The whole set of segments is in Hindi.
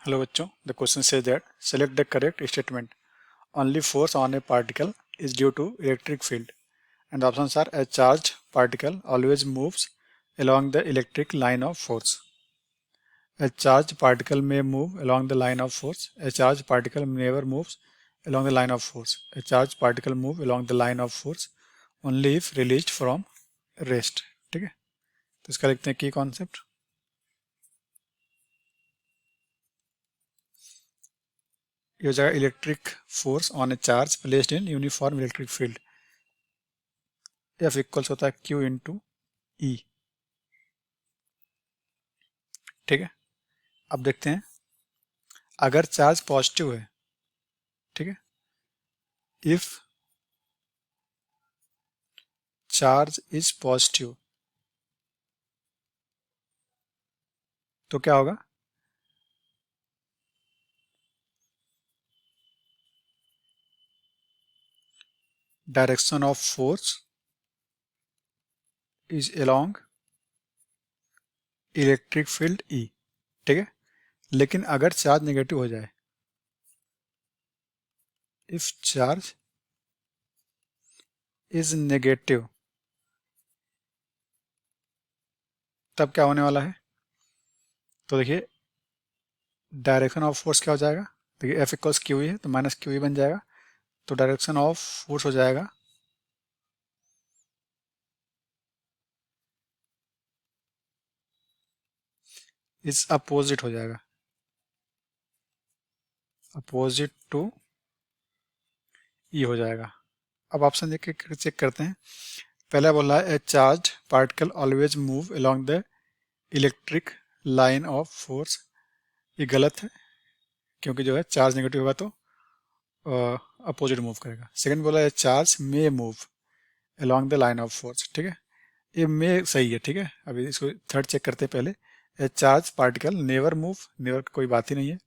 Hello बच्चों, the question says that select the correct statement. Only force on a particle is due to electric field. And the options are: a charged particle always moves along the electric line of force. A charged particle may move along the line of force. A charged particle never moves along the line of force. A charged particle move along the line of force only if released from rest. ठीक है, तो इसका लिखते हैं की कॉन्सेप्ट. ये हो जाएगा electric force on A charge placed in uniform electric field. F equals होता है क्यू इंटू ई. ठीक है, अब देखते हैं अगर चार्ज पॉजिटिव है. ठीक है, इफ चार्ज इज पॉजिटिव तो क्या होगा? Direction of force is along electric field E. ठीक है, लेकिन अगर चार्ज नेगेटिव हो जाए, इफ चार्ज इज नेगेटिव, तब क्या होने वाला है? तो देखिए डायरेक्शन ऑफ फोर्स क्या हो जाएगा. देखिए एफ इक्वल्स क्यू ई है तो माइनस क्यू ई बन जाएगा. तो डायरेक्शन ऑफ फोर्स हो जाएगा इस अपोजिट हो जाएगा, अपोजिट टू ई हो जाएगा. अब ऑप्शन देख के चेक करते हैं. पहला बोला है ए charge particle always move along the electric line of force. ये गलत है क्योंकि जो है चार्ज नेगेटिव होगा तो अपोजिट मूव करेगा. सेकंड बोला है charge may move along the line of force. ठीक है, ये मे सही है. ठीक है, अभी इसको थर्ड चेक करते हैं पहले. ए charge particle never move, never कोई बात ही नहीं है,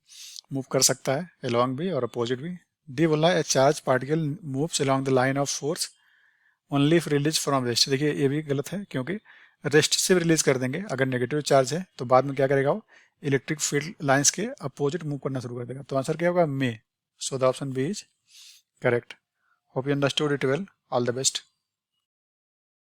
मूव कर सकता है अलोंग भी और अपोजिट भी. डी बोला है ए charge particle moves along the line of force only if release from rest. देखिए ये भी गलत है क्योंकि रेस्ट से रिलीज कर देंगे अगर नेगेटिव चार्ज है तो बाद में क्या करेगा वो इलेक्ट्रिक फील्ड लाइंस के अपोजिट मूव करना शुरू कर देगा. तो आंसर क्या होगा? मे. So the option B is correct. Hope you understood it well. All the best.